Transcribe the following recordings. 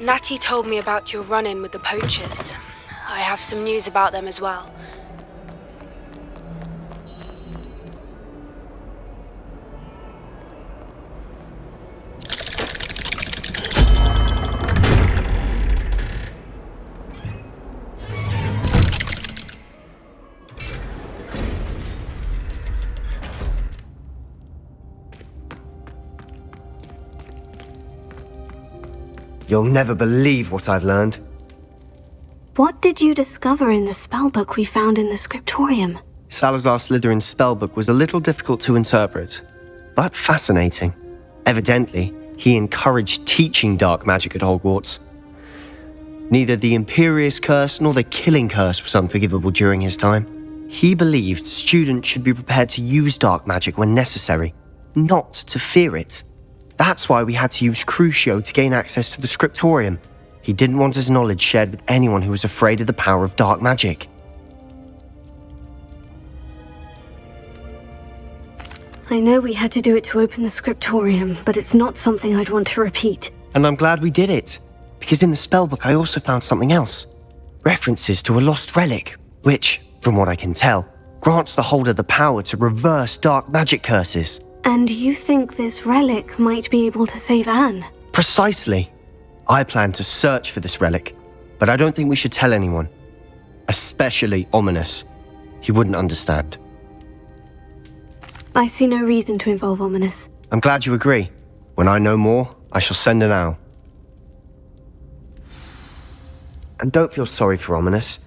Natty told me about your run-in with the poachers. I have some news about them as well. You'll never believe what I've learned. What did you discover in the spellbook we found in the scriptorium? Salazar Slytherin's spellbook was a little difficult to interpret, but fascinating. Evidently, he encouraged teaching dark magic at Hogwarts. Neither the Imperious Curse nor the Killing Curse was unforgivable during his time. He believed students should be prepared to use dark magic when necessary, not to fear it. That's why we had to use Crucio to gain access to the scriptorium. He didn't want his knowledge shared with anyone who was afraid of the power of dark magic. I know we had to do it to open the scriptorium, but it's not something I'd want to repeat. And I'm glad we did it, because in the spellbook I also found something else. References to a lost relic, which, from what I can tell, grants the holder the power to reverse dark magic curses. And you think this relic might be able to save Anne? Precisely. I plan to search for this relic, but I don't think we should tell anyone. Especially Ominous. He wouldn't understand. I see no reason to involve Ominous. I'm glad you agree. When I know more, I shall send an owl. And don't feel sorry for Ominous.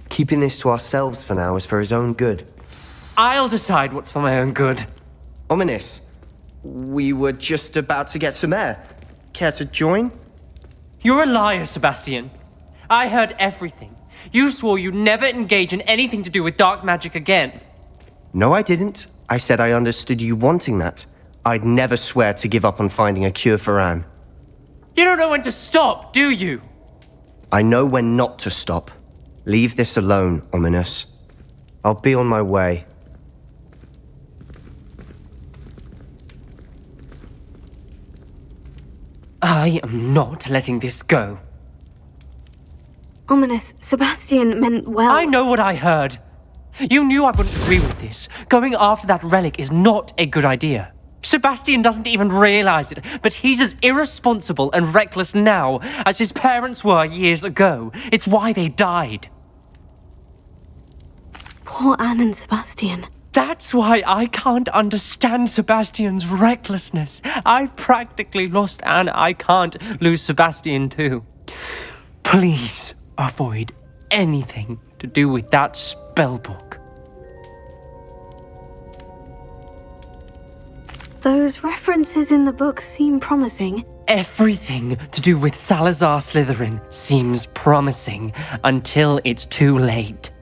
Keeping this to ourselves for now is for his own good. I'll decide what's for my own good. Ominous, we were just about to get some air. Care to join? You're a liar, Sebastian. I heard everything. You swore you'd never engage in anything to do with dark magic again. No, I didn't. I said I understood you wanting that. I'd never swear to give up on finding a cure for Anne. You don't know when to stop, do you? I know when not to stop. Leave this alone, Ominous. I'll be on my way. I am not letting this go. Ominous, Sebastian meant well. I know what I heard. You knew I wouldn't agree with this. Going after that relic is not a good idea. Sebastian doesn't even realize it, but he's as irresponsible and reckless now as his parents were years ago. It's why they died. Poor Anne and Sebastian. That's why I can't understand Sebastian's recklessness. I've practically lost Anne. I can't lose Sebastian too. Please avoid anything to do with that spellbook. Those references in the book seem promising. Everything to do with Salazar Slytherin seems promising until it's too late.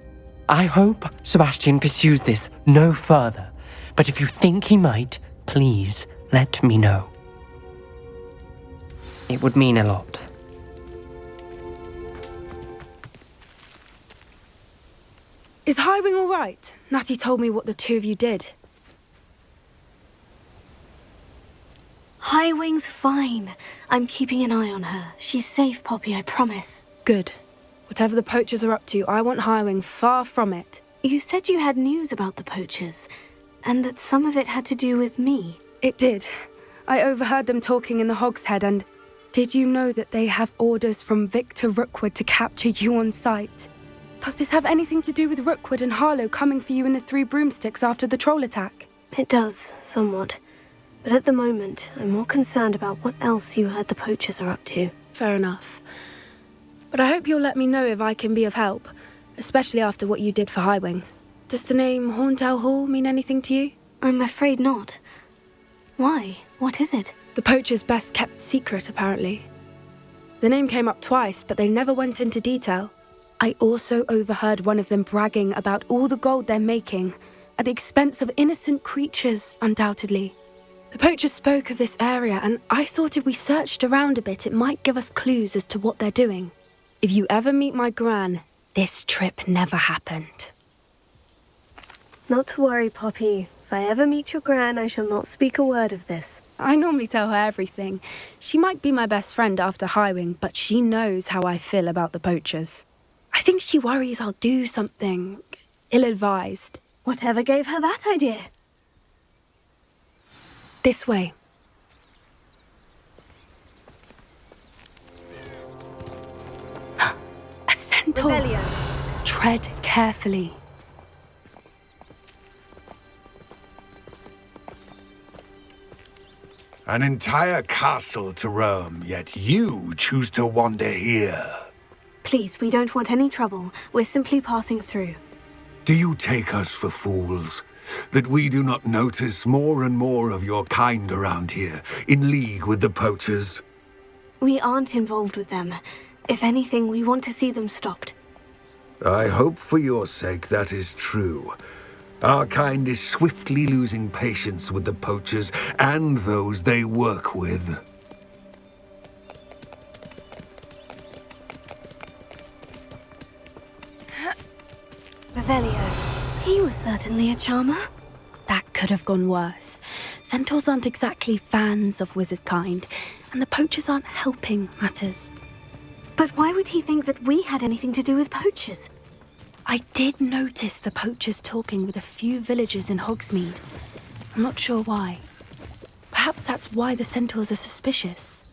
I hope Sebastian pursues this no further, but if you think he might, please let me know. It would mean a lot. Is Highwing all right? Natty told me what the two of you did. Highwing's fine. I'm keeping an eye on her. She's safe, Poppy, I promise. Good. Whatever the poachers are up to, I want Highwing far from it. You said you had news about the poachers, and that some of it had to do with me. It did. I overheard them talking in the Hogshead, and did you know that they have orders from Victor Rookwood to capture you on sight? Does this have anything to do with Rookwood and Harlow coming for you in the Three Broomsticks after the troll attack? It does, somewhat. But at the moment, I'm more concerned about what else you heard the poachers are up to. Fair enough. But I hope you'll let me know if I can be of help, especially after what you did for Highwing. Does the name Horntail Hall mean anything to you? I'm afraid not. Why? What is it? The poachers' best kept secret, apparently. The name came up twice, but they never went into detail. I also overheard one of them bragging about all the gold they're making, at the expense of innocent creatures, undoubtedly. The poachers spoke of this area, and I thought if we searched around a bit, it might give us clues as to what they're doing. If you ever meet my gran, this trip never happened. Not to worry, Poppy. If I ever meet your gran, I shall not speak a word of this. I normally tell her everything. She might be my best friend after hiring, but she knows how I feel about the poachers. I think she worries I'll do something ill-advised. Whatever gave her that idea? This way. A centaur! Revelio. Tread carefully. An entire castle to roam, yet you choose to wander here. Please, we don't want any trouble. We're simply passing through. Do you take us for fools? That we do not notice more and more of your kind around here, in league with the poachers? We aren't involved with them. If anything, we want to see them stopped. I hope for your sake that is true. Our kind is swiftly losing patience with the poachers and those they work with. Revelio. He was certainly a charmer. That could have gone worse. Centaurs aren't exactly fans of wizard kind, and the poachers aren't helping matters. But why would he think that we had anything to do with poachers? I did notice the poachers talking with a few villagers in Hogsmeade. I'm not sure why. Perhaps that's why the centaurs are suspicious.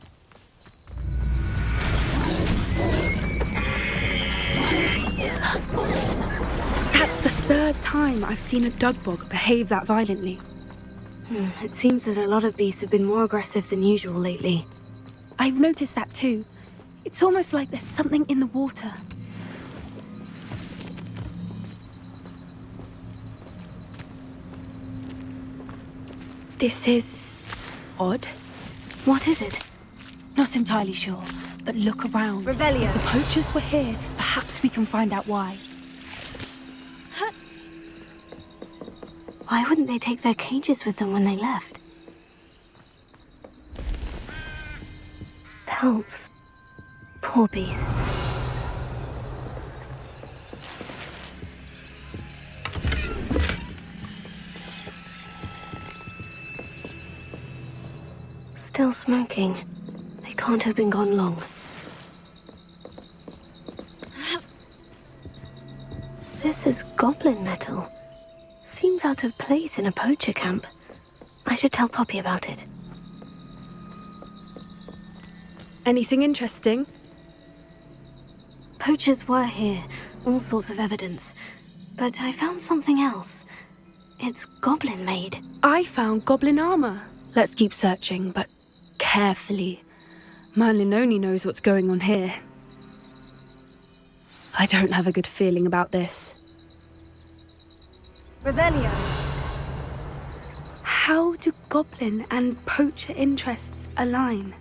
That's the third time I've seen a dugbog behave that violently. It seems that a lot of beasts have been more aggressive than usual lately. I've noticed that too. It's almost like there's something in the water. This is odd. What is it? Not entirely sure, but look around. Revelio. If the poachers were here, perhaps we can find out why. Why wouldn't they take their cages with them when they left? Pelts. Poor beasts. Still smoking. They can't have been gone long. This is goblin metal. Seems out of place in a poacher camp. I should tell Poppy about it. Anything interesting? Poachers were here, all sorts of evidence. But I found something else. It's goblin-made. I found goblin armor. Let's keep searching, but carefully. Merlin only knows what's going on here. I don't have a good feeling about this. Revelio. How do goblin and poacher interests align?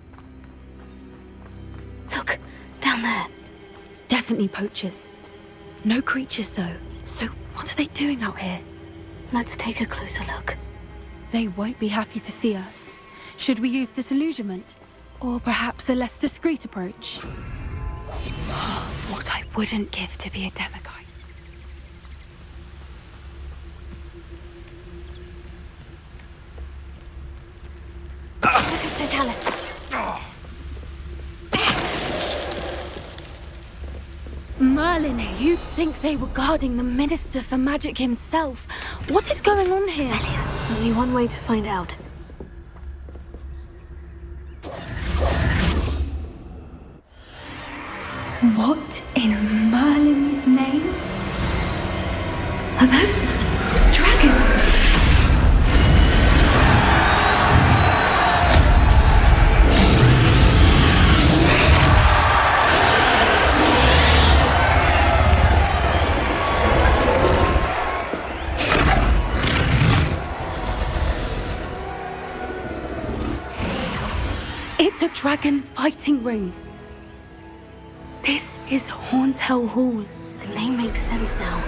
Look, down there. Definitely poachers. No creatures, though. So what are they doing out here? Let's take a closer look. They won't be happy to see us. Should we use disillusionment? Or perhaps a less discreet approach? What I wouldn't give to be a demigod. Totalis. Merlin, you'd think they were guarding the Minister for Magic himself. What is going on here? Only one way to find out. What in Merlin's name? Are those dragons? It's a dragon fighting ring. This is Hauntel Hall. The name makes sense now.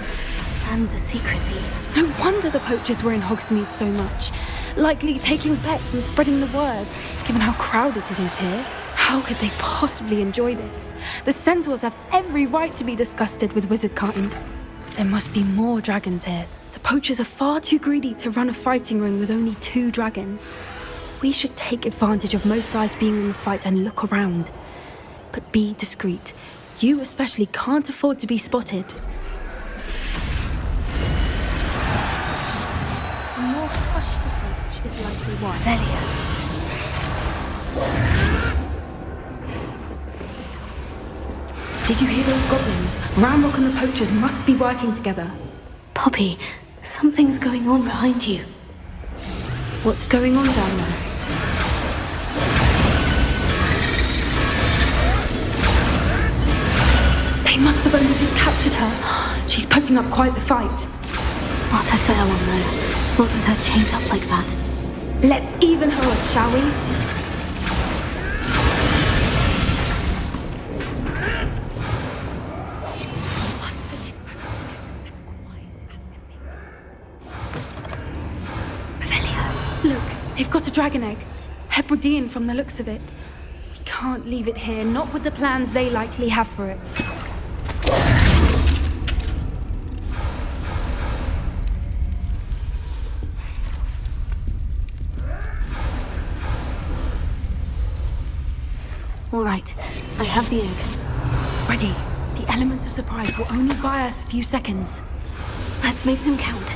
And the secrecy. No wonder the poachers were in Hogsmeade so much. Likely taking bets and spreading the word, given how crowded it is here. How could they possibly enjoy this? The centaurs have every right to be disgusted with wizard kind. There must be more dragons here. The poachers are far too greedy to run a fighting ring with only 2 dragons. We should take advantage of most eyes being in the fight and look around. But be discreet. You especially can't afford to be spotted. A more hushed approach is likely wise. Velia. Did you hear those goblins? Ramrock and the poachers must be working together. Poppy, something's going on behind you. What's going on down there? They must have only just captured her. She's putting up quite the fight. Not a fair one, though. Not with her chained up like that. Let's even her up, shall we? Look, they've got a dragon egg. Hebridean from the looks of it. We can't leave it here, not with the plans they likely have for it. All right, I have the egg. Ready. The element of surprise will only buy us a few seconds. Let's make them count.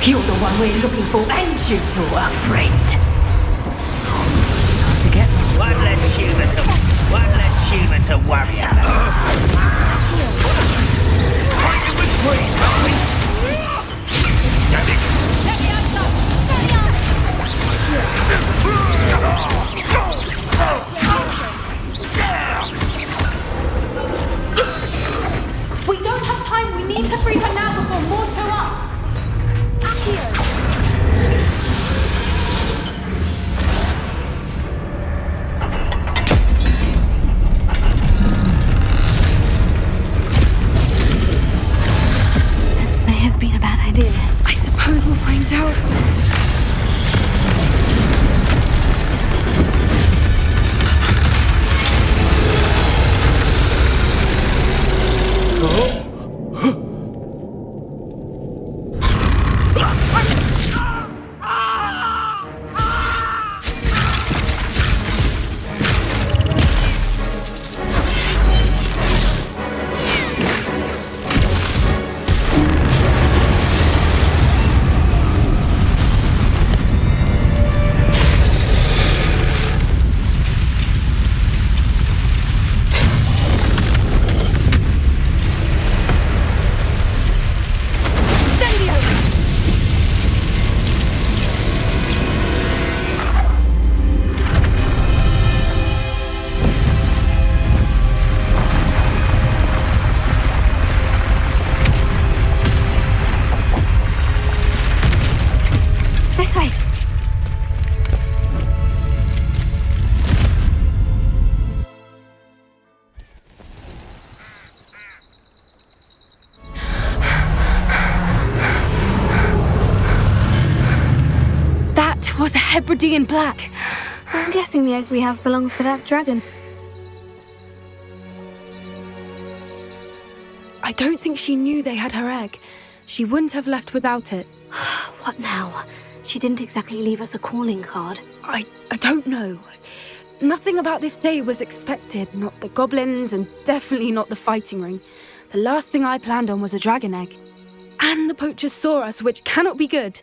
You're the one we're looking for, and you brought a friend. To get one less human to worry about. We don't have time. We need to free her now before more show up. This may have been a bad idea. I suppose we'll find out. This way. That was a Hebridean black. I'm guessing the egg we have belongs to that dragon. I don't think she knew they had her egg. She wouldn't have left without it. What now? She didn't exactly leave us a calling card. I don't know. Nothing about this day was expected. Not the goblins, and definitely not the fighting ring. The last thing I planned on was a dragon egg. And the poachers saw us, which cannot be good.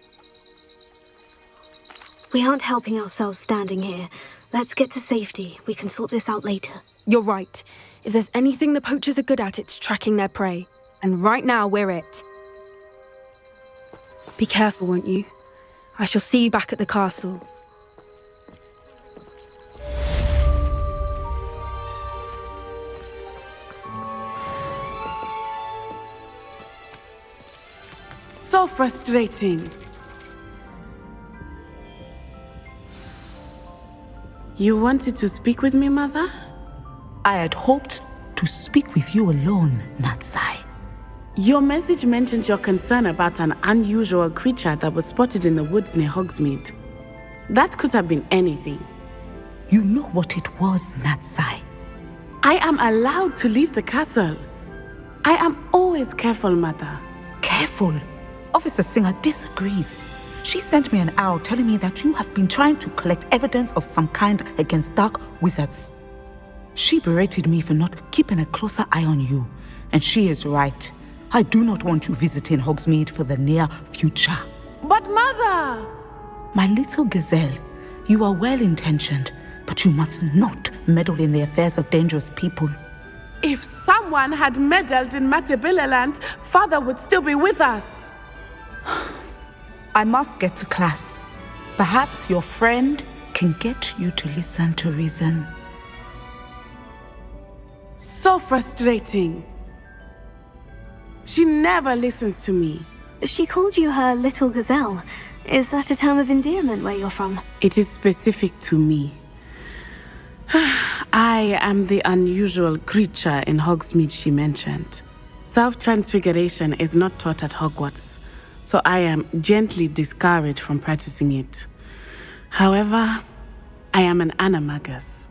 We aren't helping ourselves standing here. Let's get to safety. We can sort this out later. You're right. If there's anything the poachers are good at, it's tracking their prey. And right now, we're it. Be careful, won't you? I shall see you back at the castle. So frustrating. You wanted to speak with me, Mother? I had hoped to speak with you alone, Natsai. Your message mentioned your concern about an unusual creature that was spotted in the woods near Hogsmeade. That could have been anything. You know what it was, Natsai. I am allowed to leave the castle. I am always careful, Mother. Careful. Officer Singer disagrees. She sent me an owl telling me that you have been trying to collect evidence of some kind against dark wizards. She berated me for not keeping a closer eye on you, and she is right. I do not want you visiting Hogsmeade for the near future. But Mother! My little gazelle, you are well-intentioned, but you must not meddle in the affairs of dangerous people. If someone had meddled in Matabeleland, Father would still be with us. I must get to class. Perhaps your friend can get you to listen to reason. So frustrating. She never listens to me. She called you her little gazelle. Is that a term of endearment where you're from? It is specific to me. I am the unusual creature in Hogsmeade she mentioned. Self-transfiguration is not taught at Hogwarts, so I am gently discouraged from practicing it. However, I am an animagus,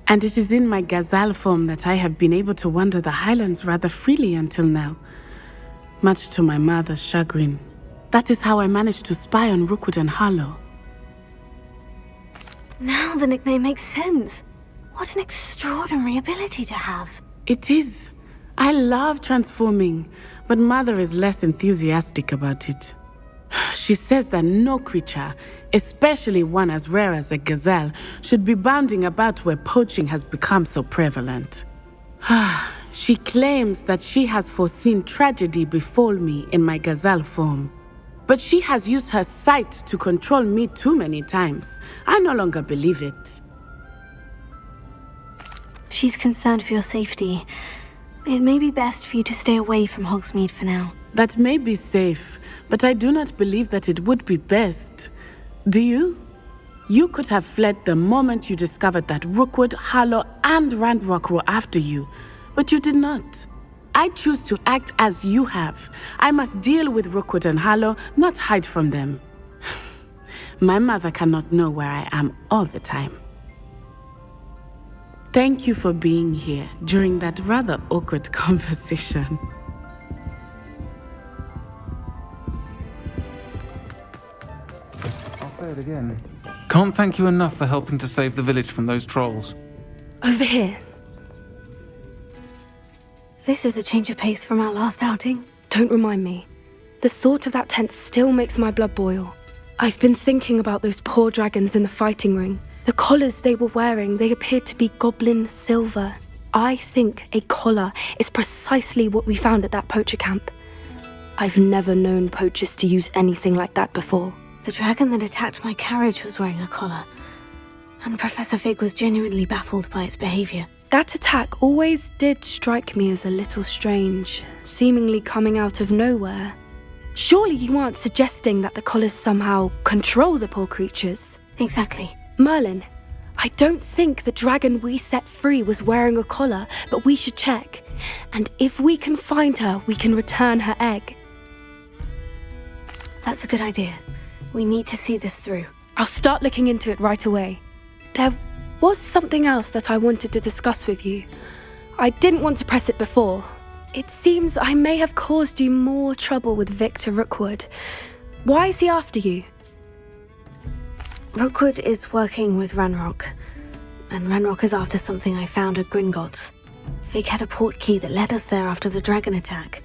and it is in my gazelle form that I have been able to wander the Highlands rather freely until now, much to my mother's chagrin. That is how I managed to spy on Rookwood and Harlow. Now the nickname makes sense. What an extraordinary ability to have. It is. I love transforming, but Mother is less enthusiastic about it. She says that no creature, especially one as rare as a gazelle, should be bounding about where poaching has become so prevalent. She claims that she has foreseen tragedy befall me in my gazelle form. But she has used her sight to control me too many times. I no longer believe it. She's concerned for your safety. It may be best for you to stay away from Hogsmeade for now. That may be safe, but I do not believe that it would be best. Do you? You could have fled the moment you discovered that Rookwood, Harlow, and Ranrock were after you, but you did not. I choose to act as you have. I must deal with Rookwood and Harlow, not hide from them. My mother cannot know where I am all the time. Thank you for being here during that rather awkward conversation. I'll say it again. Can't thank you enough for helping to save the village from those trolls. Over here. This is a change of pace from our last outing. Don't remind me. The thought of that tent still makes my blood boil. I've been thinking about those poor dragons in the fighting ring. The collars they were wearing, they appeared to be goblin silver. I think a collar is precisely what we found at that poacher camp. I've never known poachers to use anything like that before. The dragon that attacked my carriage was wearing a collar, and Professor Fig was genuinely baffled by its behavior. That attack always did strike me as a little strange, seemingly coming out of nowhere. Surely you aren't suggesting that the collars somehow control the poor creatures? Exactly. Merlin, I don't think the dragon we set free was wearing a collar, but we should check. And if we can find her, we can return her egg. That's a good idea. We need to see this through. I'll start looking into it right away. There was something else that I wanted to discuss with you. I didn't want to press it before. It seems I may have caused you more trouble with Victor Rookwood. Why is he after you? Rookwood is working with Ranrock, and Ranrock is after something I found at Gringotts. Fig had a portkey that led us there after the dragon attack.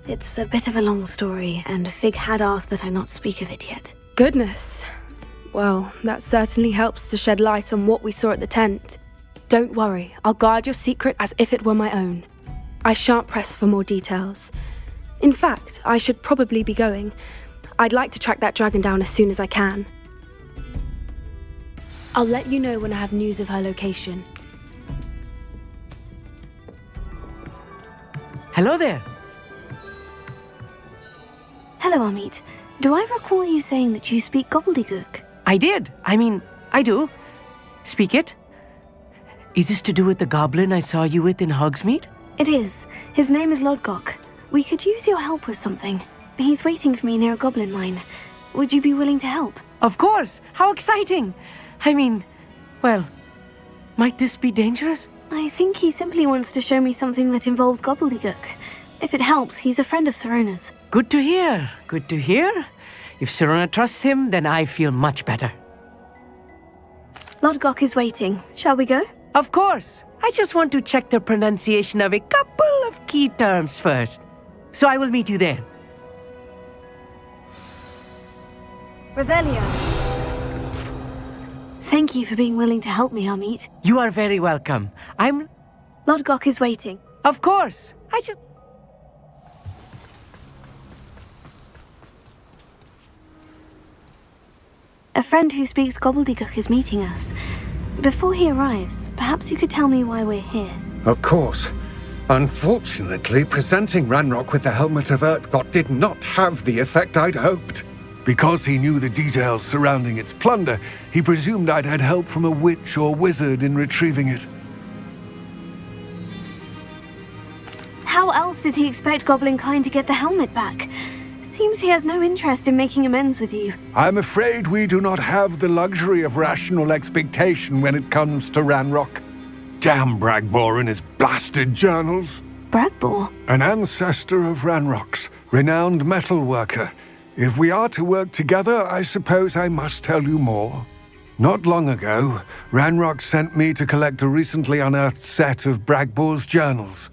It's a bit of a long story, and Fig had asked that I not speak of it yet. Goodness. Well, that certainly helps to shed light on what we saw at the tent. Don't worry, I'll guard your secret as if it were my own. I shan't press for more details. In fact, I should probably be going. I'd like to track that dragon down as soon as I can. I'll let you know when I have news of her location. Hello there. Hello, Amit. Do I recall you saying that you speak gobbledygook? I did. I do. Speak it. Is this to do with the goblin I saw you with in Hogsmeade? It is. His name is Lodgok. We could use your help with something. He's waiting for me near a goblin mine. Would you be willing to help? Of course! How exciting! I mean, well, might this be dangerous? I think he simply wants to show me something that involves gobbledygook. If it helps, he's a friend of Sirona's. Good to hear. Good to hear. If Sirona trusts him, then I feel much better. Lodgok is waiting. Shall we go? Of course. I just want to check the pronunciation of a couple of key terms first. So I will meet you there. Revelio. Thank you for being willing to help me, Amit. You are very welcome. Lodgok is waiting. Of course. A friend who speaks gobbledygook is meeting us. Before he arrives, perhaps you could tell me why we're here. Of course. Unfortunately, presenting Ranrock with the Helmet of Urtkot did not have the effect I'd hoped. Because he knew the details surrounding its plunder, he presumed I'd had help from a witch or wizard in retrieving it. How else did he expect Goblinkind to get the helmet back? Seems he has no interest in making amends with you. I'm afraid we do not have the luxury of rational expectation when it comes to Ranrock. Damn Bragbor and his blasted journals. Bragbor? An ancestor of Ranrock's, renowned metal worker. If we are to work together, I suppose I must tell you more. Not long ago, Ranrock sent me to collect a recently unearthed set of Bragbor's journals.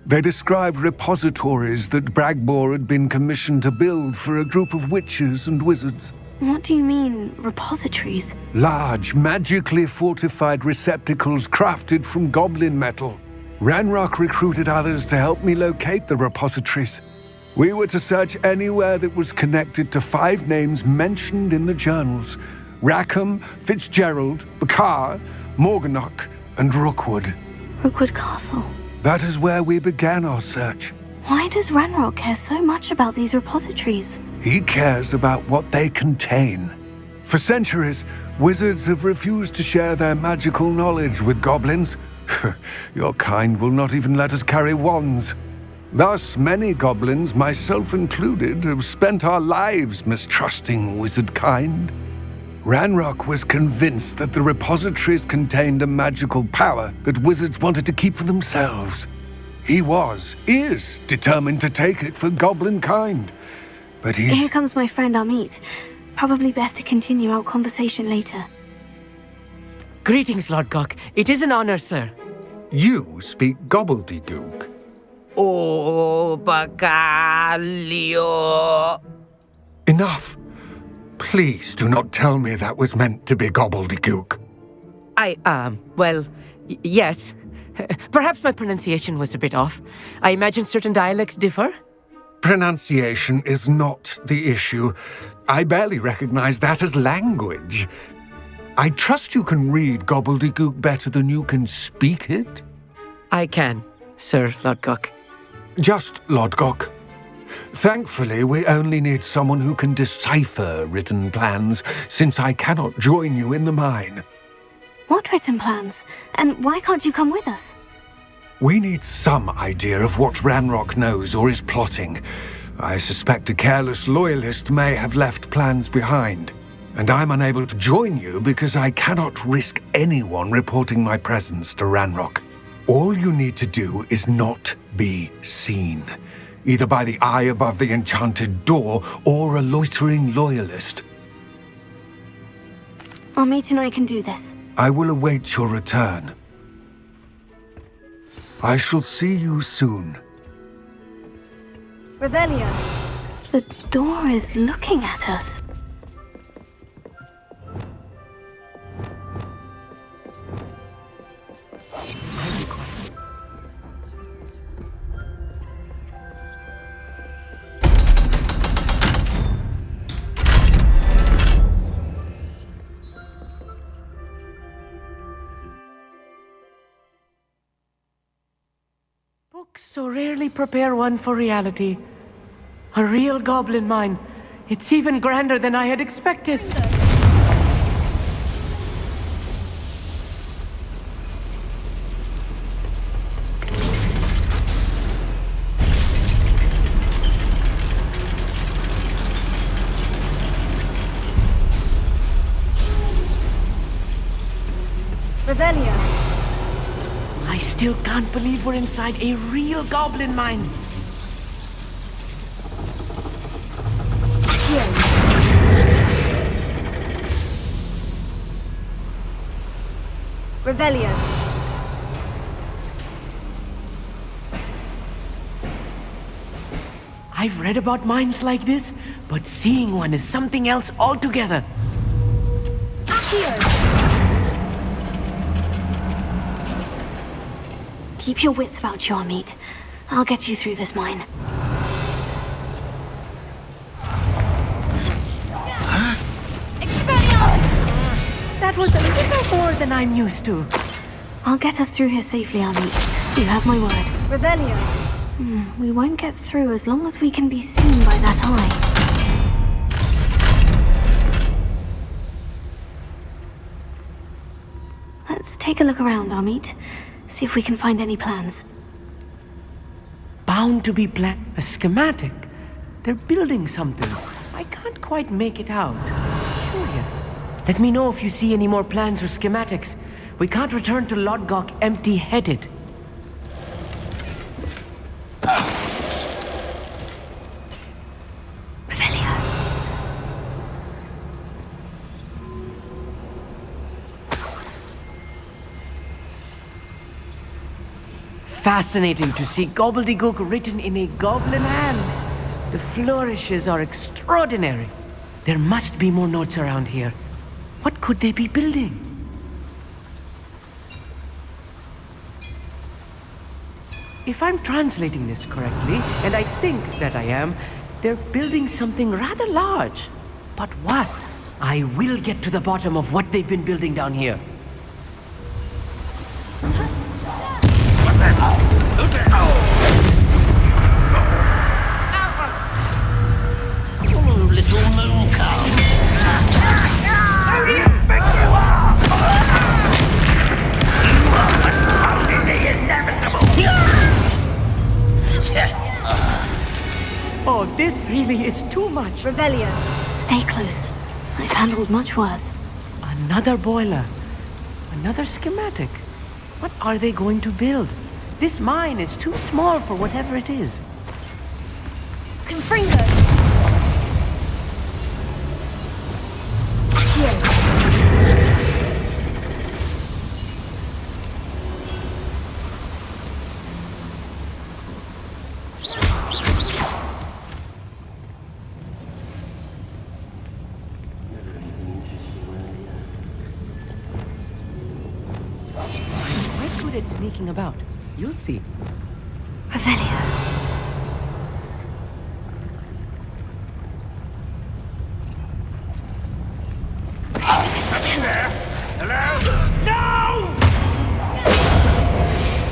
They described repositories that Bragbor had been commissioned to build for a group of witches and wizards. What do you mean, repositories? Large, magically fortified receptacles crafted from goblin metal. Ranrock recruited others to help me locate the repositories. We were to search anywhere that was connected to 5 names mentioned in the journals: Rackham, Fitzgerald, Bakar, Morganach, and Rookwood. Rookwood Castle. That is where we began our search. Why does Ranrock care so much about these repositories? He cares about what they contain. For centuries, wizards have refused to share their magical knowledge with goblins. Your kind will not even let us carry wands. Thus, many goblins, myself included, have spent our lives mistrusting wizard kind. Ranrock was convinced that the repositories contained a magical power that wizards wanted to keep for themselves. He is determined to take it for goblin kind. But Here comes my friend Amit. Probably best to continue our conversation later. Greetings, Lodgok. It is an honor, sir. You speak gobbledygook. Oh, Bacalio. Enough. Please do not tell me that was meant to be gobbledygook. Yes. Perhaps my pronunciation was a bit off. I imagine certain dialects differ. Pronunciation is not the issue. I barely recognize that as language. I trust you can read gobbledygook better than you can speak it? I can, Sir Lodgok. Just Lodgok. Thankfully, we only need someone who can decipher written plans, since I cannot join you in the mine. What written plans? And why can't you come with us? We need some idea of what Ranrock knows or is plotting. I suspect a careless loyalist may have left plans behind. And I'm unable to join you because I cannot risk anyone reporting my presence to Ranrock. All you need to do is not be seen, either by the eye above the enchanted door or a loitering loyalist. Amit and I can do this. I will await your return. I shall see you soon. Revelio. The door is looking at us. Books so rarely prepare one for reality. A real goblin mine. It's even grander than I had expected. Revelio. I still can't believe we're inside a real goblin mine. Here. Revelio. I've read about mines like this, but seeing one is something else altogether. Here. Keep your wits about you, Amit. I'll get you through this mine. That was a little more than I'm used to. I'll get us through here safely, Amit. You have my word. Revelio. We won't get through as long as we can be seen by that eye. Let's take a look around, Amit. See if we can find any plans. Bound to be a schematic. They're building something. I can't quite make it out. Curious. Let me know if you see any more plans or schematics. We can't return to Lodgok empty-headed. Revelio. Fascinating to see gobbledygook written in a goblin hand. The flourishes are extraordinary. There must be more notes around here. What could they be building? If I'm translating this correctly, and I think that I am, they're building something rather large. But what? I will get to the bottom of what they've been building down here. Little moon comes. Who do you think you are? You are what's found in the inevitable. Oh, this really is too much. Revelio. Stay close. I've handled much worse. Another boiler. Another schematic. What are they going to build? This mine is too small for whatever it is. Confringo. Here. Quite good at sneaking about. You'll see. Revelio.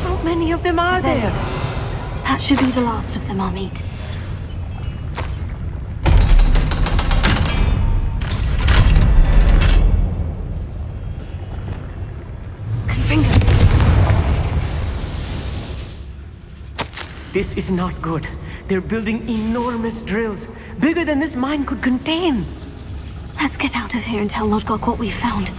How many of them are there? That should be the last of them, Amit. Confringo. This is not good. They're building enormous drills, bigger than this mine could contain. Let's get out of here and tell Lodgok what we found.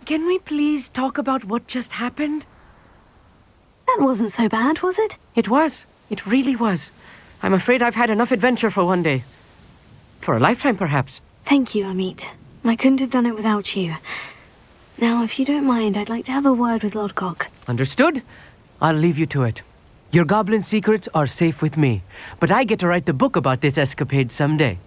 Can we please talk about what just happened? That wasn't so bad, was it? It was. It really was. I'm afraid I've had enough adventure for one day. For a lifetime, perhaps. Thank you, Amit. I couldn't have done it without you. Now, if you don't mind, I'd like to have a word with Lodgok. Understood? I'll leave you to it. Your goblin secrets are safe with me, but I get to write the book about this escapade someday.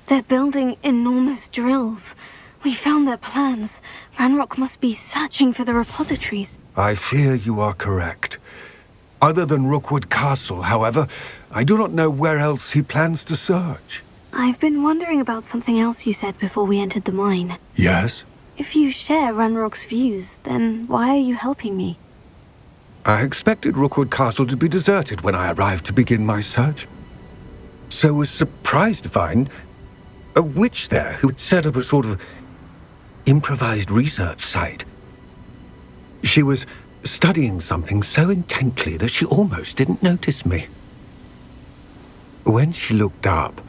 They're building enormous drills. We found their plans. Ranrock must be searching for the repositories. I fear you are correct. Other than Rookwood Castle, however, I do not know where else he plans to search. I've been wondering about something else you said before we entered the mine. Yes? If you share Ranrock's views, then why are you helping me? I expected Rookwood Castle to be deserted when I arrived to begin my search. So was surprised to find a witch there who had set up a sort of improvised research site. She was studying something so intently that she almost didn't notice me. When she looked up,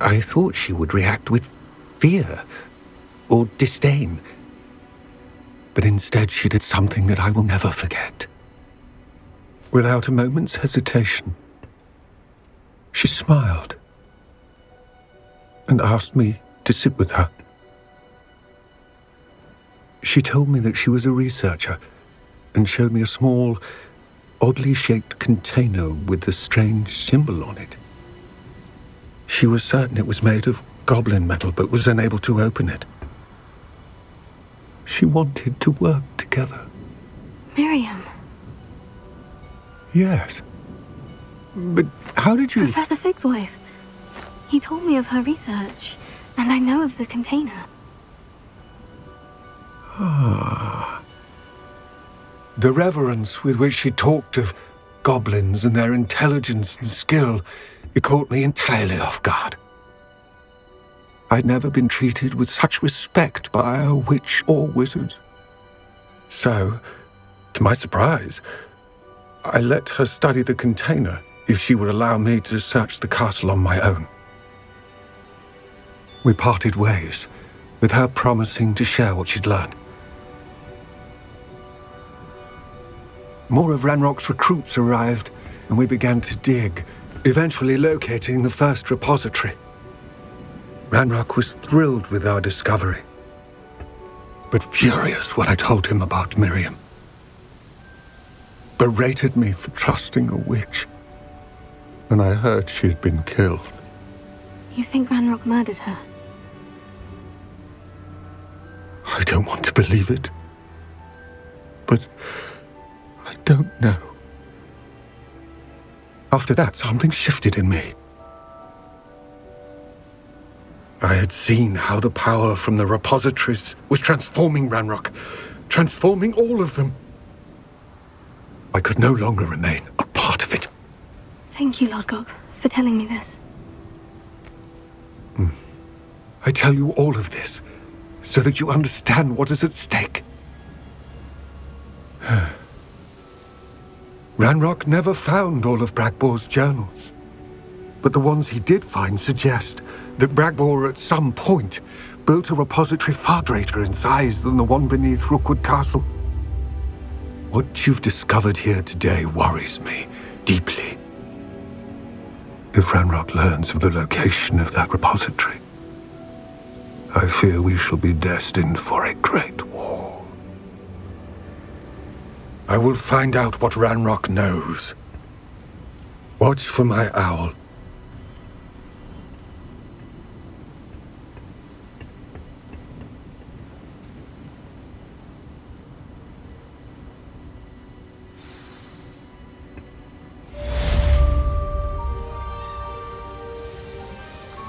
I thought she would react with fear or disdain. But instead she did something that I will never forget. Without a moment's hesitation, she smiled and asked me to sit with her. She told me that she was a researcher and showed me a small, oddly shaped container with a strange symbol on it. She was certain it was made of goblin metal, but was unable to open it. She wanted to work together. Miriam. Yes. But how did you... Professor Fig's wife. He told me of her research, and I know of the container. Ah. The reverence with which she talked of goblins and their intelligence and skill, it caught me entirely off guard. I'd never been treated with such respect by a witch or wizard. So, to my surprise, I let her study the container if she would allow me to search the castle on my own. We parted ways, with her promising to share what she'd learned. More of Ranrock's recruits arrived, and we began to dig, eventually locating the first repository. Ranrock was thrilled with our discovery, but furious when I told him about Miriam. Berated me for trusting a witch, and I heard she had been killed. You think Ranrock murdered her? I don't want to believe it, but I don't know. After that, something shifted in me. I had seen how the power from the repositories was transforming Ranrock, transforming all of them. I could no longer remain a part of it. Thank you, Lodgok, for telling me this. I tell you all of this so that you understand what is at stake. Ranrock never found all of Bragbor's journals, but the ones he did find suggest that Bragbor at some point built a repository far greater in size than the one beneath Rookwood Castle. What you've discovered here today worries me deeply. If Ranrock learns of the location of that repository, I fear we shall be destined for a great war. I will find out what Ranrock knows. Watch for my owl.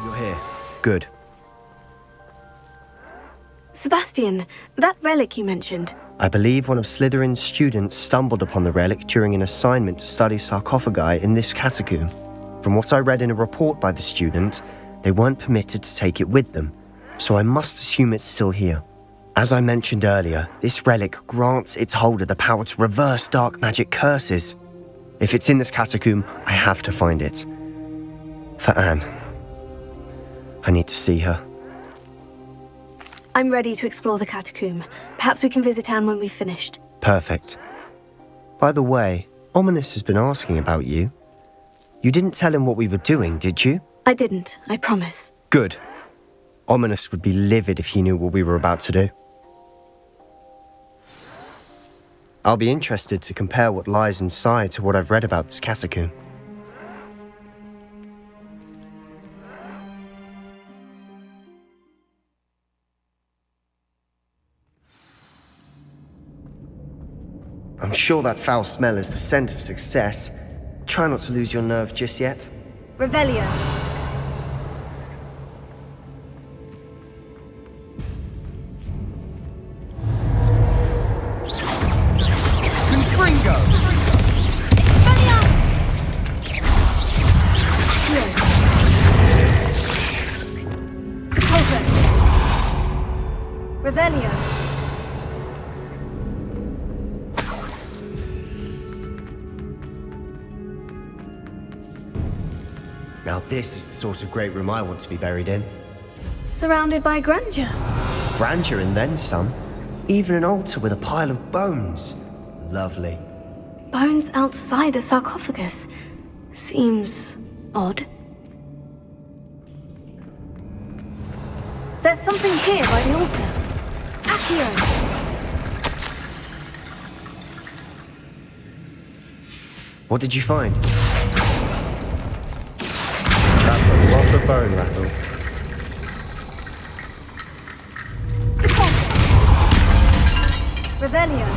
You're here. Good. Sebastian, that relic you mentioned. I believe one of Slytherin's students stumbled upon the relic during an assignment to study sarcophagi in this catacomb. From what I read in a report by the student, they weren't permitted to take it with them, so I must assume it's still here. As I mentioned earlier, this relic grants its holder the power to reverse dark magic curses. If it's in this catacomb, I have to find it. For Anne. I need to see her. I'm ready to explore the catacomb. Perhaps we can visit Anne when we've finished. Perfect. By the way, Ominous has been asking about you. You didn't tell him what we were doing, did you? I didn't, I promise. Good. Ominous would be livid if he knew what we were about to do. I'll be interested to compare what lies inside to what I've read about this catacomb. I'm sure that foul smell is the scent of success. Try not to lose your nerve just yet. Revelio. Confringo! Revelio. This is the sort of great room I want to be buried in. Surrounded by grandeur. Grandeur and then some. Even an altar with a pile of bones. Lovely. Bones outside a sarcophagus. Seems odd. There's something here by the altar. Accio! What did you find? That's a lot of bone rattle. Revelio.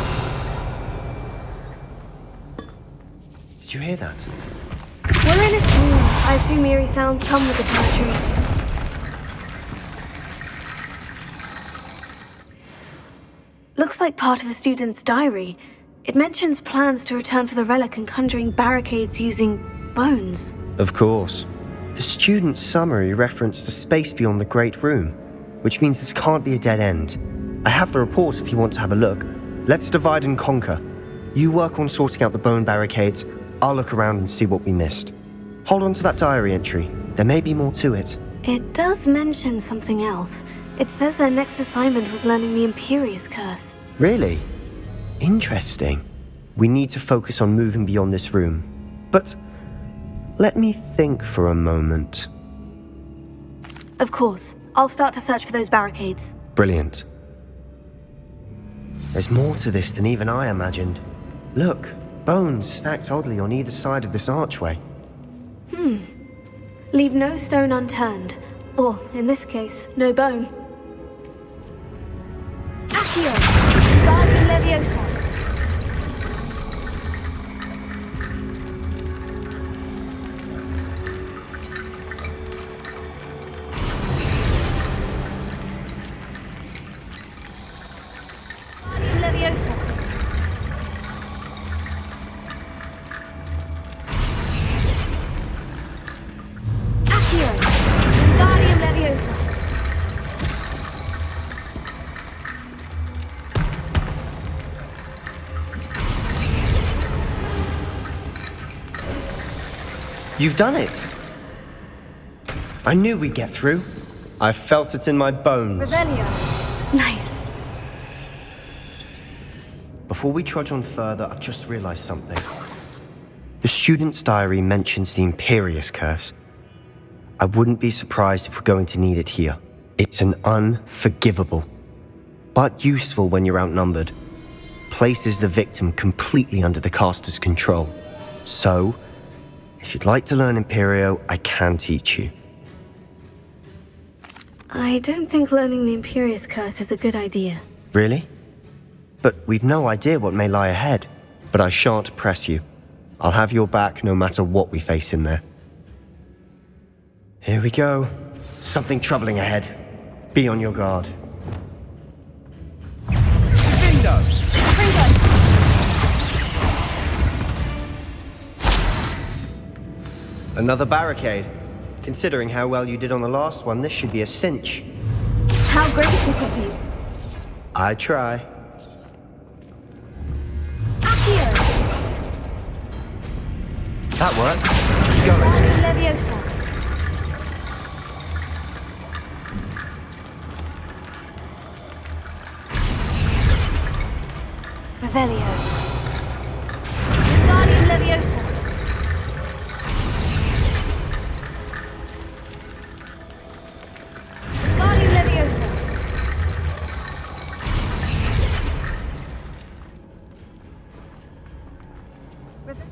Did you hear that? We're in a tomb. I assume eerie sounds come with the territory. Looks like part of a student's diary. It mentions plans to return for the relic and conjuring barricades using bones. Of course. The student's summary referenced a space beyond the Great Room, which means this can't be a dead end. I have the report if you want to have a look. Let's divide and conquer. You work on sorting out the bone barricades, I'll look around and see what we missed. Hold on to that diary entry. There may be more to it. It does mention something else. It says their next assignment was learning the Imperious Curse. Really? Interesting. We need to focus on moving beyond this room. But let me think for a moment. Of course. I'll start to search for those barricades. Brilliant. There's more to this than even I imagined. Look, bones stacked oddly on either side of this archway. Leave no stone unturned. Or, in this case, no bone. Accio! Guardian Leviosa! Guardian Leviosa! Accio! Guardian Leviosa! You've done it! I knew we'd get through. I felt it in my bones. Revelio. Nice. Before we trudge on further, I've just realized something. The student's diary mentions the Imperious Curse. I wouldn't be surprised if we're going to need it here. It's an unforgivable, but useful when you're outnumbered. Places the victim completely under the caster's control. So, if you'd like to learn Imperio, I can teach you. I don't think learning the Imperious Curse is a good idea. Really? But we've no idea what may lie ahead. But I shan't press you. I'll have your back no matter what we face in there. Here we go. Something troubling ahead. Be on your guard. Another barricade. Considering how well you did on the last one, this should be a cinch. How great is of you? I try. Accio! That worked. Keep going. Leviosa. Revelio. Guardian Leviosa. Guardian Leviosa.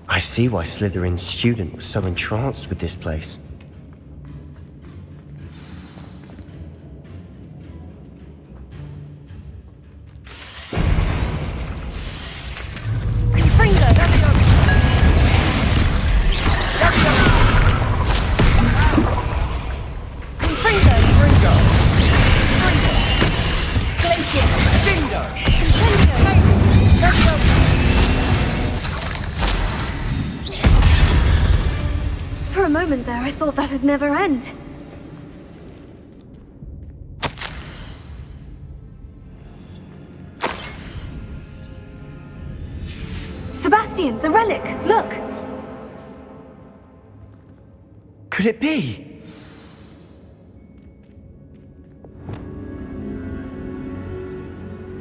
I see why Slytherin's student was so entranced with this place. For a moment there, I thought that'd never end. Sebastian, the relic! Look! could it be?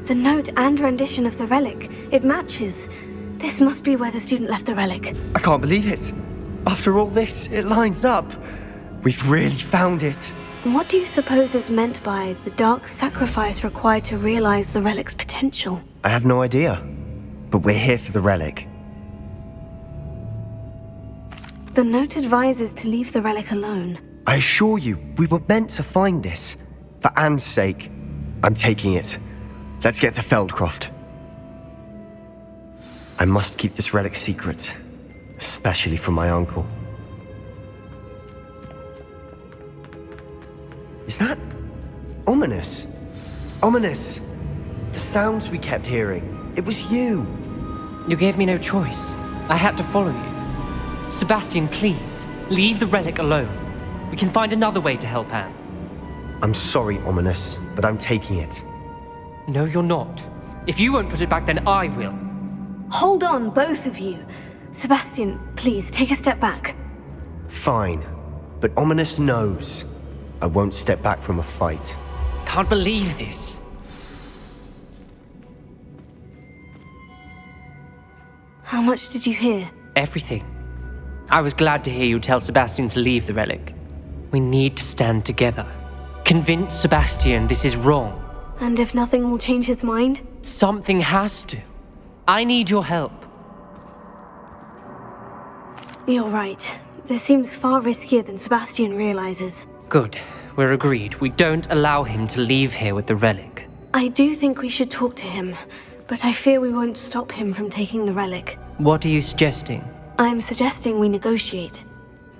The note and rendition of the relic, it matches. This must be where the student left the relic. I can't believe it. After all this, it lines up. We've really found it. What do you suppose is meant by the dark sacrifice required to realize the relic's potential? I have no idea. But we're here for the relic. The note advises to leave the relic alone. I assure you, we were meant to find this. For Anne's sake. I'm taking it. Let's get to Feldcroft. I must keep this relic secret. Especially from my uncle. Is that ominous? Ominous! The sounds we kept hearing. It was you. You gave me no choice. I had to follow you. Sebastian, please, leave the relic alone. We can find another way to help Anne. I'm sorry, Ominous, but I'm taking it. No, you're not. If you won't put it back, then I will. Hold on, both of you. Sebastian, please, take a step back. Fine. But Ominous knows. I won't step back from a fight. Can't believe this. How much did you hear? Everything. I was glad to hear you tell Sebastian to leave the relic. We need to stand together. Convince Sebastian this is wrong. And if nothing will change his mind? Something has to. I need your help. You're right. This seems far riskier than Sebastian realizes. Good. We're agreed. We don't allow him to leave here with the relic. I do think we should talk to him, but I fear we won't stop him from taking the relic. What are you suggesting? I'm suggesting we negotiate.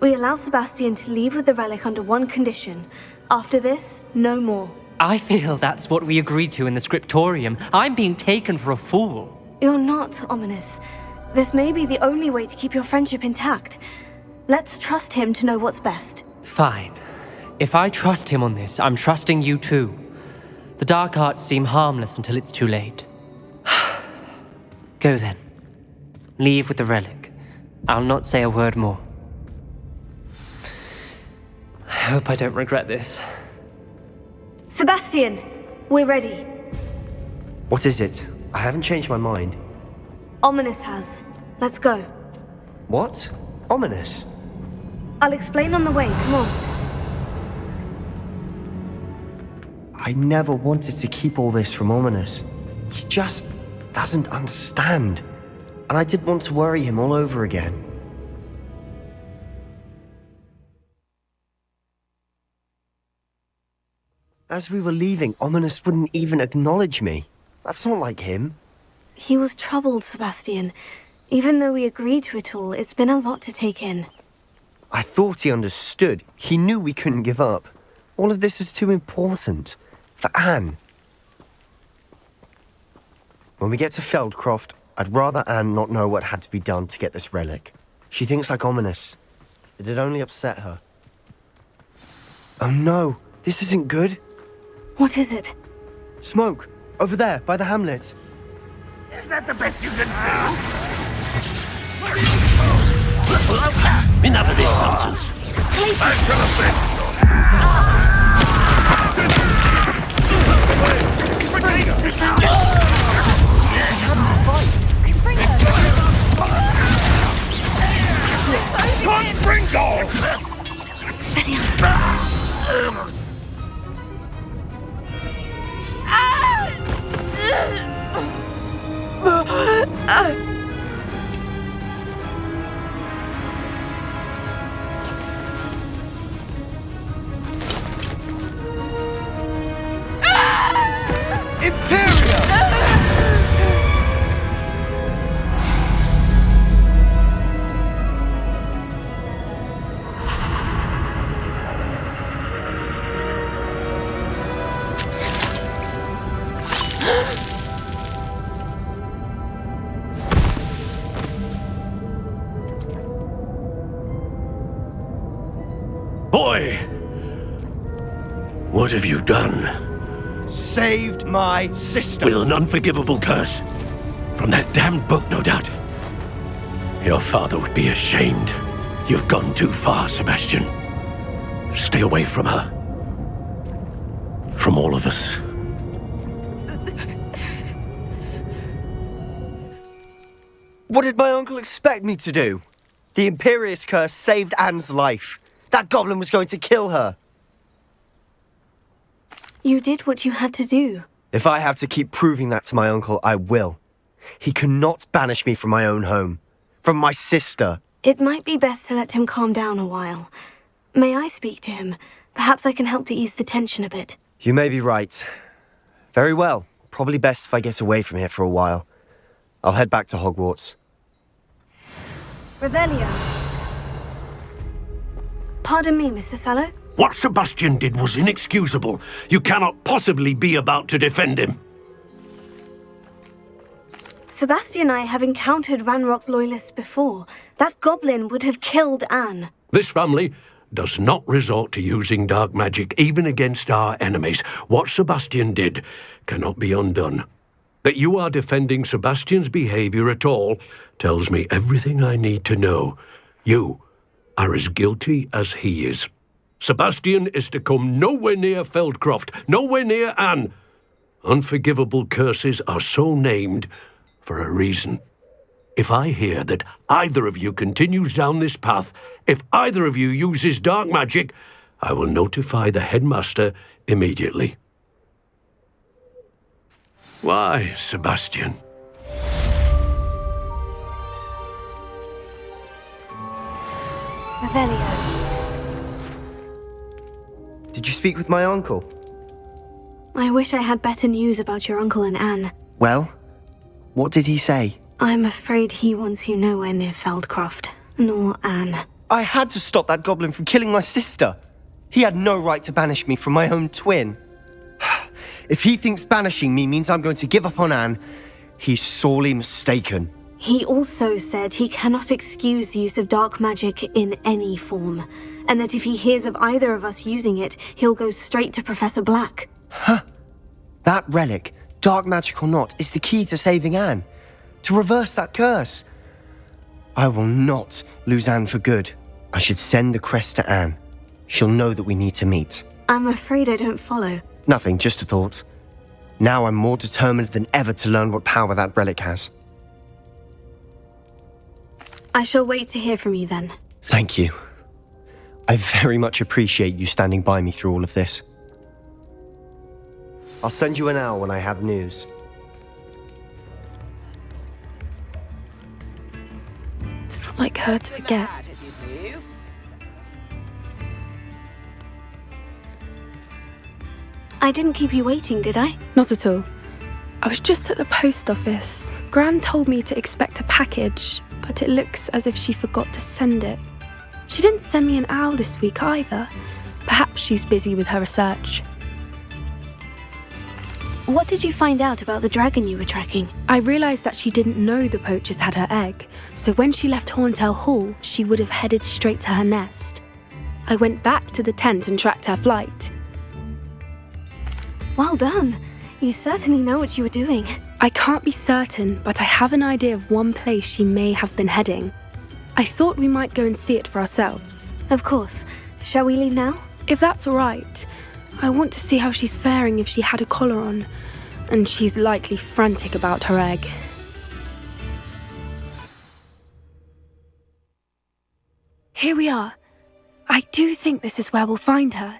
We allow Sebastian to leave with the relic under one condition. After this, no more. I feel that's what we agreed to in the scriptorium. I'm being taken for a fool. You're not, Ominous. This may be the only way to keep your friendship intact. Let's trust him to know what's best. Fine. If I trust him on this, I'm trusting you too. The dark arts seem harmless until it's too late. Go then. Leave with the relic. I'll not say a word more. I hope I don't regret this. Sebastian, we're ready. What is it? I haven't changed my mind. Ominous has. Let's go. What? Ominous? I'll explain on the way, come on. I never wanted to keep all this from Ominous. He just doesn't understand. And I didn't want to worry him all over again. As we were leaving, Ominous wouldn't even acknowledge me. That's not like him. He was troubled, Sebastian. Even though we agreed to it all, it's been a lot to take in. I thought he understood. He knew we couldn't give up. All of this is too important. For Anne. When we get to Feldcroft, I'd rather Anne not know what had to be done to get this relic. She thinks like Ominous. It'd only upset her. Oh no, this isn't good. What is it? Smoke! Over there, by the hamlet. Is that the best you can do? Enough of this nonsense. Back to the Boy! What have you done? Saved my sister. With an unforgivable curse. From that damned book, no doubt. Your father would be ashamed. You've gone too far, Sebastian. Stay away from her. From all of us. What did my uncle expect me to do? The Imperious curse saved Anne's life. That goblin was going to kill her. You did what you had to do. If I have to keep proving that to my uncle, I will. He cannot banish me from my own home. From my sister. It might be best to let him calm down a while. May I speak to him? Perhaps I can help to ease the tension a bit. You may be right. Very well. Probably best if I get away from here for a while. I'll head back to Hogwarts. Revelio. Pardon me, Mr. Sallow. What Sebastian did was inexcusable. You cannot possibly be about to defend him. Sebastian and I have encountered Ranrock's loyalists before. That goblin would have killed Anne. This family does not resort to using dark magic even against our enemies. What Sebastian did cannot be undone. That you are defending Sebastian's behavior at all tells me everything I need to know. You are as guilty as he is. Sebastian is to come nowhere near Feldcroft, nowhere near Anne. Unforgivable curses are so named for a reason. If I hear that either of you continues down this path, if either of you uses dark magic, I will notify the headmaster immediately. Why, Sebastian? Revelio. Did you speak with my uncle? I wish I had better news about your uncle and Anne. Well, what did he say? I'm afraid he wants you nowhere near Feldcroft, nor Anne. I had to stop that goblin from killing my sister. He had no right to banish me from my own twin. If he thinks banishing me means I'm going to give up on Anne, he's sorely mistaken. He also said he cannot excuse the use of dark magic in any form, and that if he hears of either of us using it, he'll go straight to Professor Black. Huh? That relic, dark magic or not, is the key to saving Anne. To reverse that curse. I will not lose Anne for good. I should send the crest to Anne. She'll know that we need to meet. I'm afraid I don't follow. Nothing, just a thought. Now I'm more determined than ever to learn what power that relic has. I shall wait to hear from you then. Thank you. I very much appreciate you standing by me through all of this. I'll send you an hour when I have news. It's not like her to forget. I didn't keep you waiting, did I? Not at all. I was just at the post office. Gran told me to expect a package, but it looks as if she forgot to send it. She didn't send me an owl this week either. Perhaps she's busy with her research. What did you find out about the dragon you were tracking? I realised that she didn't know the poachers had her egg, so when she left Horntail Hall, she would have headed straight to her nest. I went back to the tent and tracked her flight. Well done. You certainly know what you were doing. I can't be certain, but I have an idea of one place she may have been heading. I thought we might go and see it for ourselves. Of course. Shall we leave now? If that's all right. I want to see how she's faring if she had a collar on, and she's likely frantic about her egg. Here we are. I do think this is where we'll find her.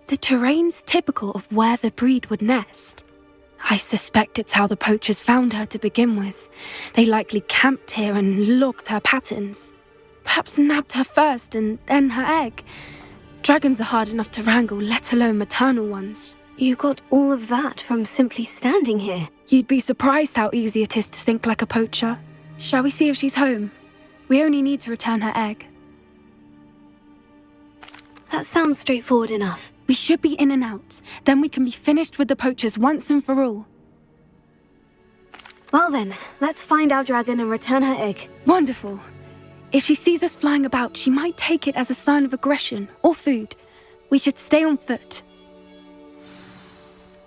The terrain's typical of where the breed would nest. I suspect it's how the poachers found her to begin with. They likely camped here and logged her patterns. Perhaps nabbed her first and then her egg. Dragons are hard enough to wrangle, let alone maternal ones. You got all of that from simply standing here. You'd be surprised how easy it is to think like a poacher. Shall we see if she's home? We only need to return her egg. That sounds straightforward enough. We should be in and out. Then we can be finished with the poachers once and for all. Well then, let's find our dragon and return her egg. Wonderful. If she sees us flying about, she might take it as a sign of aggression or food. We should stay on foot.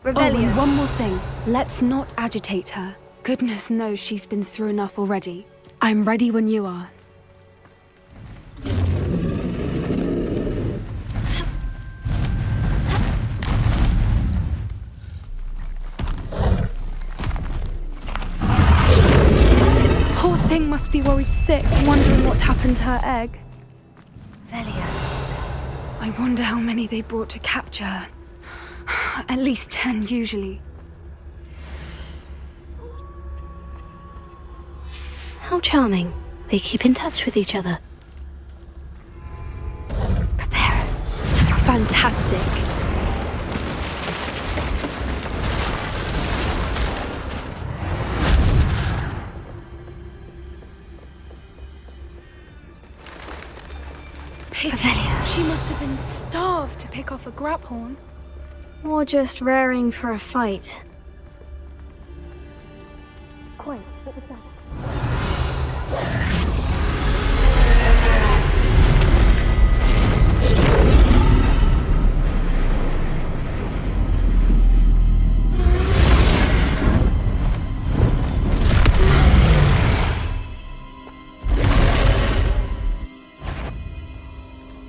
Revelio. Oh, and one more thing. Let's not agitate her. Goodness knows she's been through enough already. I'm ready when you are. must be worried sick, wondering what happened to her egg. Velia. I wonder how many they brought to capture her. At least 10 usually. How charming. They keep in touch with each other. Prepare. Fantastic. Pity. She must have been starved to pick off a graphorn. Or just raring for a fight. Quite. What was that?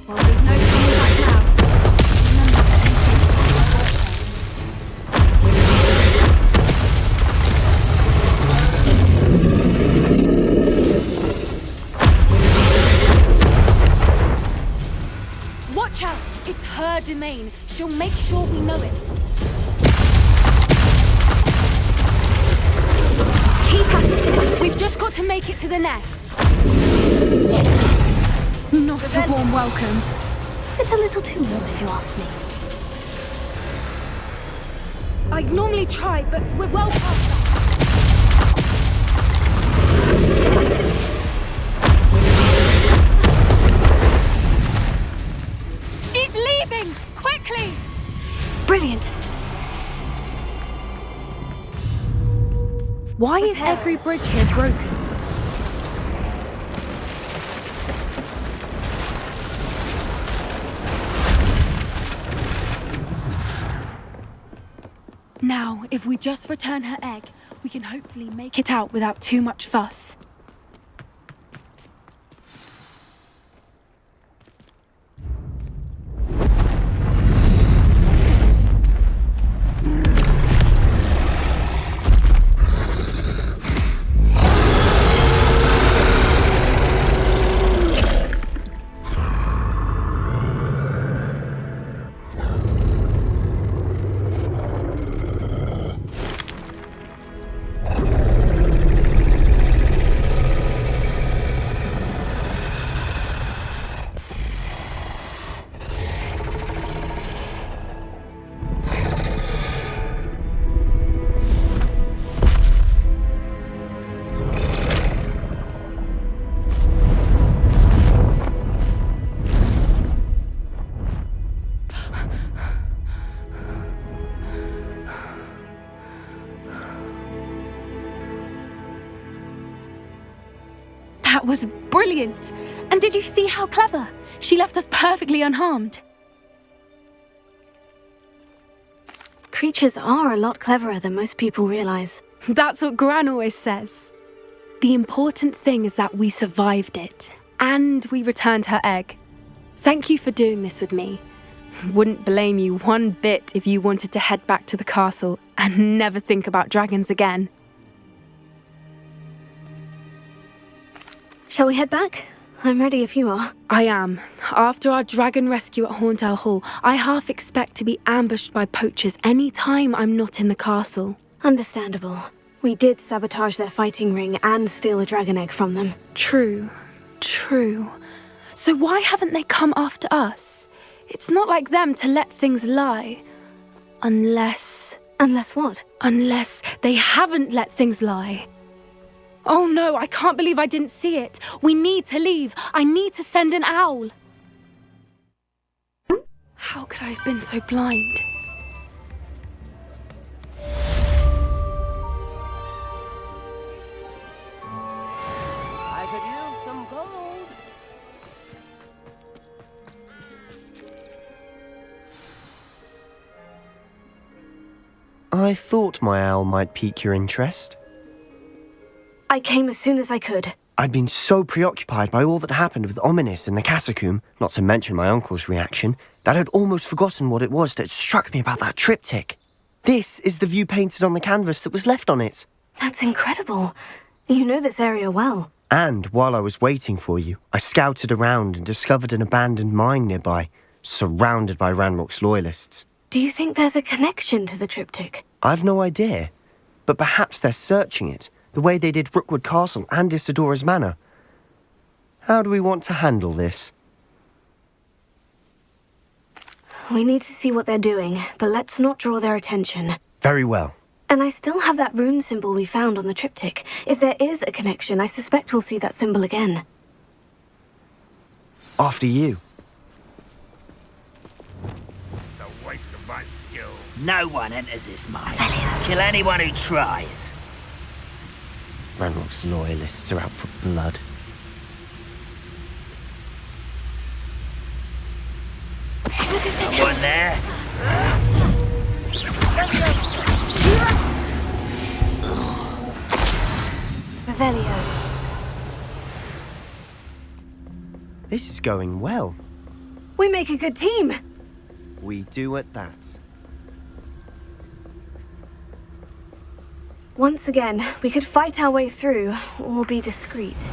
Well, there's no turning back now. Remember to Watch out! It's her domain. She'll make sure we know it. Keep at it. We've just got to make it to the nest. Not a warm welcome. It's a little too warm if you ask me. I'd normally try, but we're well past that. She's leaving! Quickly! Brilliant. Why is every bridge here broken? Now, if we just return her egg, we can hopefully make it out without too much fuss. That was brilliant! And did you see how clever? She left us perfectly unharmed. Creatures are a lot cleverer than most people realize. That's what Gran always says. The important thing is that we survived it, and we returned her egg. Thank you for doing this with me. Wouldn't blame you one bit if you wanted to head back to the castle and never think about dragons again. Shall we head back? I'm ready if you are. I am. After our dragon rescue at Hauntel Hall, I half expect to be ambushed by poachers any time I'm not in the castle. Understandable. We did sabotage their fighting ring and steal a dragon egg from them. True. So why haven't they come after us? It's not like them to let things lie. Unless... Unless what? Unless they haven't let things lie. Oh no, I can't believe I didn't see it. We need to leave. I need to send an owl. How could I have been so blind? I could use some gold. I thought my owl might pique your interest. I came as soon as I could. I'd been so preoccupied by all that happened with Ominis and the catacomb, not to mention my uncle's reaction, that I'd almost forgotten what it was that struck me about that triptych. This is the view painted on the canvas that was left on it. That's incredible. You know this area well. And while I was waiting for you, I scouted around and discovered an abandoned mine nearby, surrounded by Ranrock's loyalists. Do you think there's a connection to the triptych? I've no idea, but perhaps they're searching it, the way they did Rookwood Castle and Isidora's Manor. How do we want to handle this? We need to see what they're doing, but let's not draw their attention. Very well. And I still have that rune symbol we found on the triptych. If there is a connection, I suspect we'll see that symbol again. After you. It's a waste of my skill. No one enters this mine. Kill anyone who tries. Ranrock's loyalists are out for blood. Someone there? Revelio. This is going well. We make a good team. We do at that. Once again, we could fight our way through, or be discreet.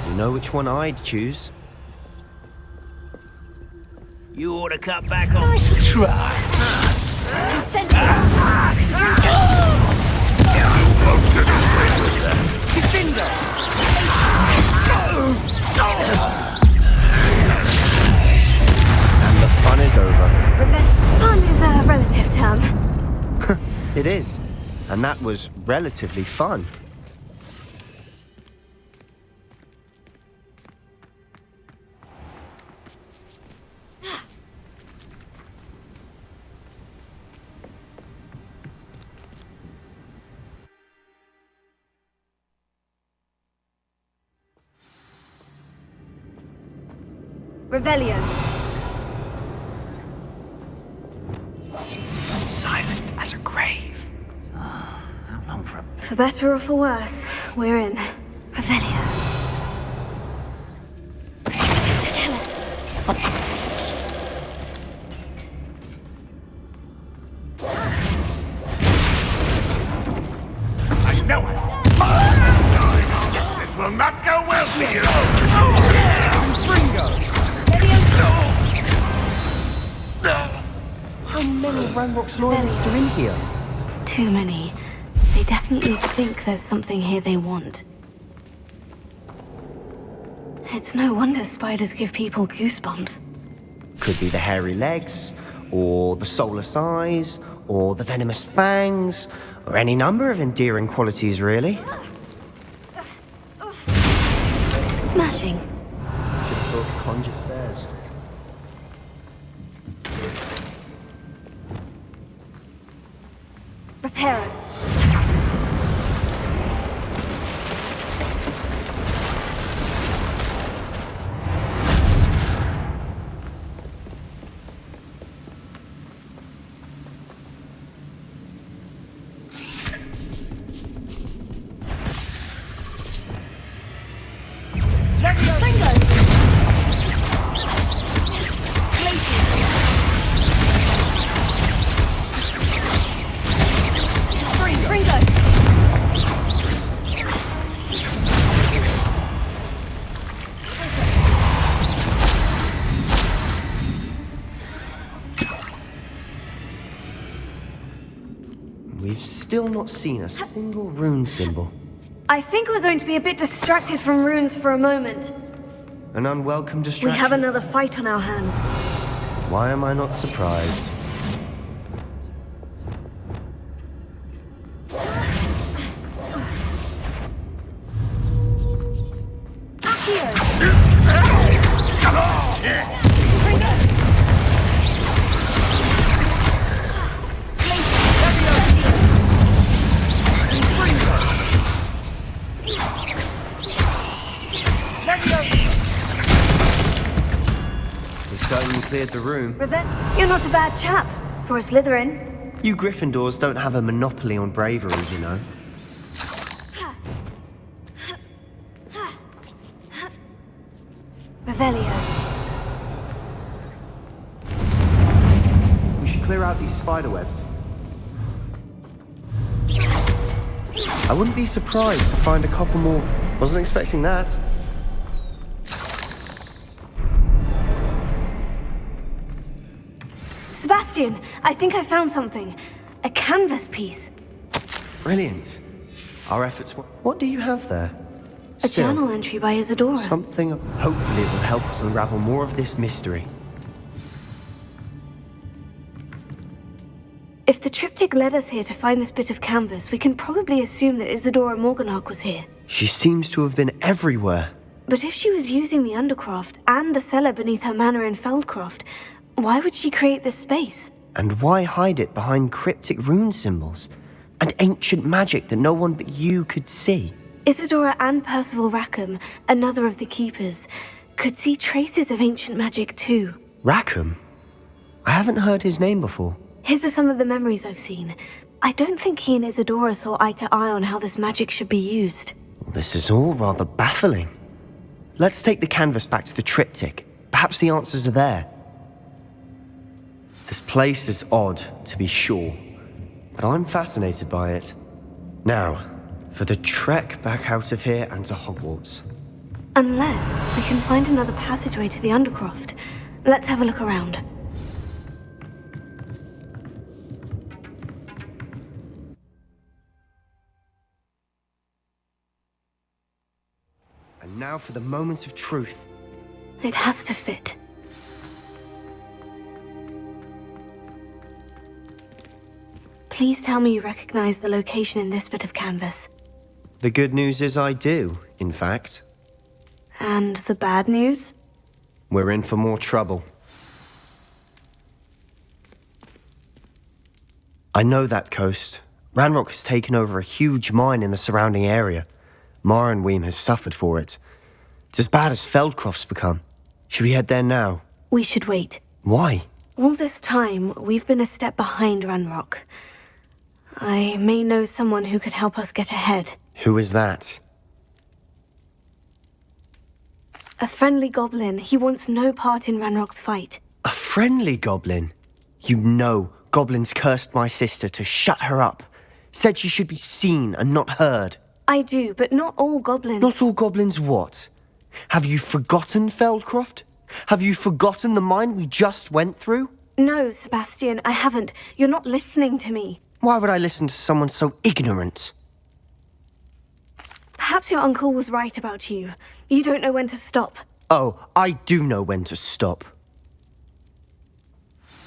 You know which one I'd choose? You ought to cut back on. Nice try. And the fun is over. Fun is a relative term. It is. And that was relatively fun. Revelio. Silent as a grave. How long for a... For better or for worse, we're in. Revelio. Tell us. I know it. This will not go well for you. How many Ranrock's loyalists are in here? Too many. They definitely think there's something here they want. It's no wonder spiders give people goosebumps. Could be the hairy legs, or the soulless eyes, or the venomous fangs, or any number of endearing qualities, really. Smashing. Should have thought to conjure first. Reparo. We've still not seen a single rune symbol. I think we're going to be a bit distracted from runes for a moment. An unwelcome distraction. We have another fight on our hands. Why am I not surprised? Certainly cleared the room. You're not a bad chap for a Slytherin. You Gryffindors don't have a monopoly on bravery, you know. Revelio. We should clear out these spider webs. I wouldn't be surprised to find a couple more Wasn't expecting that. Sebastian, I think I found something. A canvas piece. Brilliant. Our efforts were... What do you have there? A journal entry by Isadora. Something... Hopefully it will help us unravel more of this mystery. If the triptych led us here to find this bit of canvas, we can probably assume that Isadora Morganach was here. She seems to have been everywhere. But if she was using the Undercroft and the cellar beneath her manor in Feldcroft, why would she create this space? And why hide it behind cryptic rune symbols and ancient magic that no one but you could see? Isadora and Percival Rackham, another of the Keepers, could see traces of ancient magic too. Rackham? I haven't heard his name before. His are some of the memories I've seen. I don't think he and Isadora saw eye to eye on how this magic should be used. This is all rather baffling. Let's take the canvas back to the triptych. Perhaps the answers are there. This place is odd, to be sure, but I'm fascinated by it. Now, for the trek back out of here and to Hogwarts. Unless we can find another passageway to the Undercroft. Let's have a look around. And now for the moment of truth. It has to fit. Please tell me you recognize the location in this bit of canvas. The good news is I do, in fact. And the bad news? We're in for more trouble. I know that coast. Ranrock has taken over a huge mine in the surrounding area. Marrenweem has suffered for it. It's as bad as Feldcroft's become. Should we head there now? We should wait. Why? All this time, we've been a step behind Ranrock. I may know someone who could help us get ahead. Who is that? A friendly goblin. He wants no part in Ranrock's fight. A friendly goblin? You know goblins cursed my sister to shut her up. Said she should be seen and not heard. I do, but not all goblins... Not all goblins what? Have you forgotten Feldcroft? Have you forgotten the mine we just went through? No, Sebastian, I haven't. You're not listening to me. Why would I listen to someone so ignorant? Perhaps your uncle was right about you. You don't know when to stop. Oh, I do know when to stop.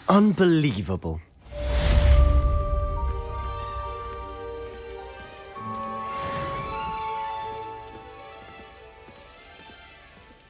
Unbelievable.